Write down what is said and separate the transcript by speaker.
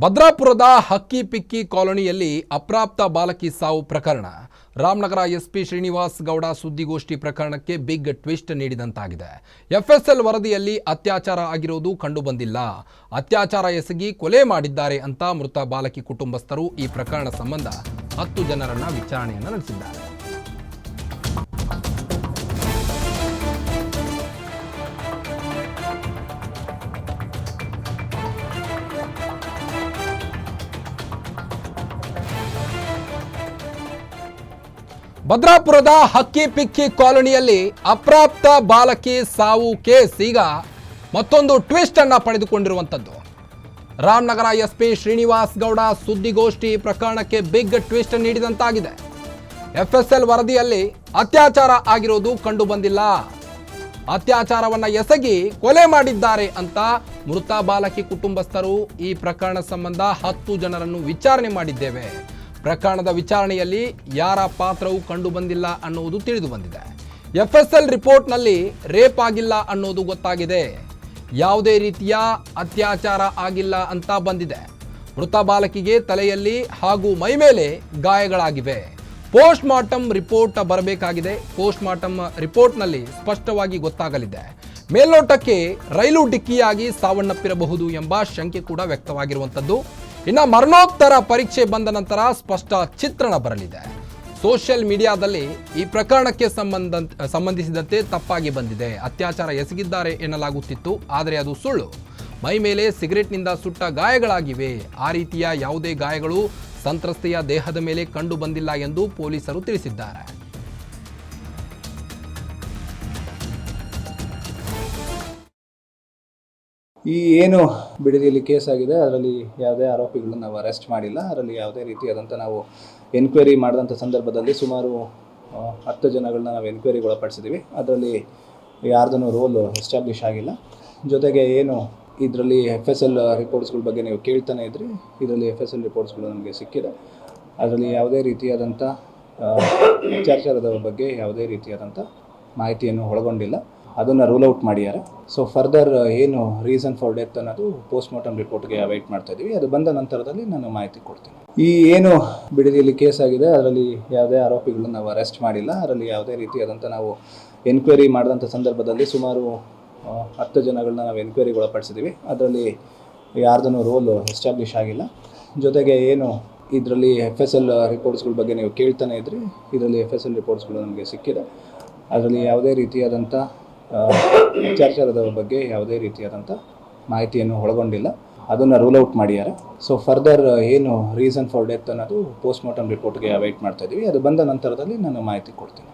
Speaker 1: ಭದ್ರಾಪುರದ ಹಕ್ಕಿ ಪಿಕ್ಕಿ ಕಾಲೋನಿಯಲ್ಲಿ ಅಪ್ರಾಪ್ತ ಬಾಲಕಿ ಸಾವು ಪ್ರಕರಣ. ರಾಮನಗರ ಎಸ್ಪಿ ಶ್ರೀನಿವಾಸ್ ಗೌಡ ಸುದ್ದಿಗೋಷ್ಠಿ ಪ್ರಕರಣಕ್ಕೆ ಬಿಗ್ ಟ್ವಿಸ್ಟ್ ನೀಡಿದಂತಾಗಿದೆ. ಎಫ್ಎಸ್ಎಲ್ ವರದಿಯಲ್ಲಿ ಅತ್ಯಾಚಾರ ಆಗಿರುವುದು ಕಂಡುಬಂದಿಲ್ಲ. ಅತ್ಯಾಚಾರ ಎಸಗಿ ಕೊಲೆ ಮಾಡಿದ್ದಾರೆ ಅಂತ ಮೃತ ಬಾಲಕಿ ಕುಟುಂಬಸ್ಥರು ಈ ಪ್ರಕರಣ ಸಂಬಂಧ 10 ಜನರನ್ನ ವಿಚಾರಣೆಯನ್ನು ನಡೆಸಿದ್ದಾರೆ. ಭದ್ರಾಪುರದ ಹಕ್ಕಿ ಪಿಕ್ಕಿ ಕಾಲೋನಿಯಲ್ಲಿ ಅಪ್ರಾಪ್ತ ಬಾಲಕಿ ಸಾವು ಕೇಸ್ ಈಗ ಮತ್ತೊಂದು ಟ್ವಿಸ್ಟ್ ಅನ್ನ ಪಡೆದುಕೊಂಡಿರುವಂಥದ್ದು. ರಾಮನಗರ ಎಸ್ಪಿ ಶ್ರೀನಿವಾಸ್ ಗೌಡ ಸುದ್ದಿಗೋಷ್ಠಿ ಪ್ರಕರಣಕ್ಕೆ ಬಿಗ್ ಟ್ವಿಸ್ಟ್ ನೀಡಿದಂತಾಗಿದೆ. ಎಫ್ಎಸ್ಎಲ್ ವರದಿಯಲ್ಲಿ ಅತ್ಯಾಚಾರ ಆಗಿರೋದು ಕಂಡುಬಂದಿಲ್ಲ. ಅತ್ಯಾಚಾರವನ್ನ ಎಸಗಿ ಕೊಲೆ ಮಾಡಿದ್ದಾರೆ ಅಂತ ಮೃತ ಬಾಲಕಿ ಕುಟುಂಬಸ್ಥರು ಈ ಪ್ರಕರಣ ಸಂಬಂಧ 10 ಜನರನ್ನು ವಿಚಾರಣೆ ಮಾಡಿದ್ದೇವೆ. ಪ್ರಕರಣದ ವಿಚಾರಣೆಯಲ್ಲಿ ಯಾರ ಪಾತ್ರವೂ ಕಂಡು ಬಂದಿಲ್ಲ ಅನ್ನುವುದು ತಿಳಿದು ಬಂದಿದೆ. ಎಫ್ಎಸ್ಎಲ್ ರಿಪೋರ್ಟ್ನಲ್ಲಿ ರೇಪ್ ಆಗಿಲ್ಲ ಅನ್ನೋದು ಗೊತ್ತಾಗಿದೆ. ಯಾವುದೇ ರೀತಿಯ ಅತ್ಯಾಚಾರ ಆಗಿಲ್ಲ ಅಂತ ಬಂದಿದೆ. ಮೃತ ಬಾಲಕಿಗೆ ತಲೆಯಲ್ಲಿ ಹಾಗೂ ಮೈಮೇಲೆ ಗಾಯಗಳಾಗಿವೆ. ಪೋಸ್ಟ್ ಮಾರ್ಟಮ್ ರಿಪೋರ್ಟ್ ಬರಬೇಕಾಗಿದೆ. ಪೋಸ್ಟ್ ಮಾರ್ಟಮ್ ರಿಪೋರ್ಟ್ನಲ್ಲಿ ಸ್ಪಷ್ಟವಾಗಿ ಗೊತ್ತಾಗಲಿದೆ. ಮೇಲ್ನೋಟಕ್ಕೆ ರೈಲು ಡಿಕ್ಕಿಯಾಗಿ ಸಾವನ್ನಪ್ಪಿರಬಹುದು ಎಂಬ ಶಂಕೆ ಕೂಡ ವ್ಯಕ್ತವಾಗಿರುವಂಥದ್ದು. ಇನ್ನು ಮರಣೋತ್ತರ ಪರೀಕ್ಷೆ ಬಂದ ನಂತರ ಸ್ಪಷ್ಟ ಚಿತ್ರಣ ಬರಲಿದೆ. ಸೋಷಿಯಲ್ ಮೀಡಿಯಾದಲ್ಲಿ ಈ ಪ್ರಕರಣಕ್ಕೆ ಸಂಬಂಧಿಸಿದಂತೆ ತಪ್ಪಾಗಿ ಬಂದಿದೆ. ಅತ್ಯಾಚಾರ ಎಸಗಿದ್ದಾರೆ ಎನ್ನಲಾಗುತ್ತಿತ್ತು, ಆದರೆ ಅದು ಸುಳ್ಳು. ಮೈ ಮೇಲೆ ಸಿಗರೆಟ್ನಿಂದ ಸುಟ್ಟ ಗಾಯಗಳಾಗಿವೆ. ಆ ರೀತಿಯ ಯಾವುದೇ ಗಾಯಗಳು ಸಂತ್ರಸ್ತೆಯ ದೇಹದ ಮೇಲೆ ಕಂಡು ಬಂದಿಲ್ಲ ಎಂದು ಪೊಲೀಸರು ತಿಳಿಸಿದ್ದಾರೆ.
Speaker 2: ಈ ಏನು ಬಿಡದಿಯಲ್ಲಿ ಕೇಸ್ ಆಗಿದೆ, ಅದರಲ್ಲಿ ಯಾವುದೇ ಆರೋಪಿಗಳನ್ನು ನಾವು ಅರೆಸ್ಟ್ ಮಾಡಿಲ್ಲ. ಅದರಲ್ಲಿ ಯಾವುದೇ ರೀತಿಯಾದಂಥ ನಾವು ಎನ್ಕ್ವೈರಿ ಮಾಡಿದಂಥ ಸಂದರ್ಭದಲ್ಲಿ ಸುಮಾರು 10 ಜನಗಳನ್ನ ನಾವು ಎನ್ಕ್ವೈರಿಗೆ ಒಳಪಡಿಸಿದ್ದೀವಿ. ಅದರಲ್ಲಿ ಯಾರ್ದೂ ರೋಲ್ ಎಸ್ಟಾಬ್ಲಿಷ್ ಆಗಿಲ್ಲ. ಜೊತೆಗೆ ಏನು ಇದರಲ್ಲಿ ಎಫ್ಎಸ್ಎಲ್ ರಿಪೋರ್ಟ್ಸ್ಗಳ ಬಗ್ಗೆ ನೀವು ಕೇಳ್ತಾನೆ ಇದ್ರಿ, ಇದರಲ್ಲಿ ಎಫ್ಎಸ್ಎಲ್ ರಿಪೋರ್ಟ್ಸ್ಗಳು ನಮಗೆ ಸಿಕ್ಕಿದೆ. ಅದರಲ್ಲಿ ಯಾವುದೇ ರೀತಿಯಾದಂಥ ಅತ್ಯಾಚಾರದ ಬಗ್ಗೆ ಯಾವುದೇ ರೀತಿಯಾದಂಥ ಮಾಹಿತಿಯನ್ನು ಒಳಗೊಂಡಿಲ್ಲ. ಅದನ್ನು ರೂಲ್ ಔಟ್ ಮಾಡಿದ್ದಾರೆ. ಸೊ ಫರ್ದರ್ ಏನು ರೀಸನ್ ಫಾರ್ ಡೆತ್ ಅನ್ನೋದು ಪೋಸ್ಟ್ ಮಾರ್ಟಮ್ ರಿಪೋರ್ಟ್ಗೆ ಅವೈಟ್ ಮಾಡ್ತಾ ಇದ್ದೀವಿ. ಅದು ಬಂದ ನಂತರದಲ್ಲಿ ನಾನು ಮಾಹಿತಿ ಕೊಡ್ತೀನಿ. ಈ ಏನು ಬಿಡದಿಯಲ್ಲಿ ಕೇಸ್ ಆಗಿದೆ, ಅದರಲ್ಲಿ ಯಾವುದೇ ಆರೋಪಿಗಳನ್ನು ನಾವು ಅರೆಸ್ಟ್ ಮಾಡಿಲ್ಲ. ಅದರಲ್ಲಿ ಯಾವುದೇ ರೀತಿಯಾದಂಥ ನಾವು ಎನ್ಕ್ವೈರಿ ಮಾಡಿದಂಥ ಸಂದರ್ಭದಲ್ಲಿ ಸುಮಾರು 10 ಜನಗಳನ್ನ ನಾವು ಎನ್ಕ್ವೈರಿಗೆ ಒಳಪಡಿಸಿದ್ದೀವಿ. ಅದರಲ್ಲಿ ಯಾರ್ದೂ ರೋಲ್ ಎಸ್ಟಾಬ್ಲಿಷ್ ಆಗಿಲ್ಲ. ಜೊತೆಗೆ ಏನು ಇದರಲ್ಲಿ ಎಫ್ಎಸ್ಎಲ್ ರಿಪೋರ್ಟ್ಸ್ಗಳ ಬಗ್ಗೆ ನೀವು ಕೇಳ್ತಾನೆ ಇದ್ರಿ, ಇದರಲ್ಲಿ ಎಫ್ಎಸ್ಎಲ್ ರಿಪೋರ್ಟ್ಸ್ಗಳು ನಮಗೆ ಸಿಕ್ಕಿದೆ. ಅದರಲ್ಲಿ ಯಾವುದೇ ರೀತಿಯಾದಂಥ ಅತ್ಯಾಚಾರದ ಬಗ್ಗೆ ಯಾವುದೇ ರೀತಿಯಾದಂಥ ಮಾಹಿತಿಯನ್ನು ಒಳಗೊಂಡಿಲ್ಲ. ಅದನ್ನು ರೂಲ್ ಔಟ್ ಮಾಡಿದ್ದಾರೆ. ಸೊ ಫರ್ದರ್ ಏನು ರೀಸನ್ ಫಾರ್ ಡೆತ್ ಅನ್ನೋದು ಪೋಸ್ಟ್ ಮಾರ್ಟಮ್ ರಿಪೋರ್ಟ್ಗೆ ಅವೈಟ್ ಮಾಡ್ತಾ ಇದ್ದೀವಿ. ಅದು ಬಂದ ನಂತರದಲ್ಲಿ ನಾನು ಮಾಹಿತಿ ಕೊಡ್ತೀನಿ.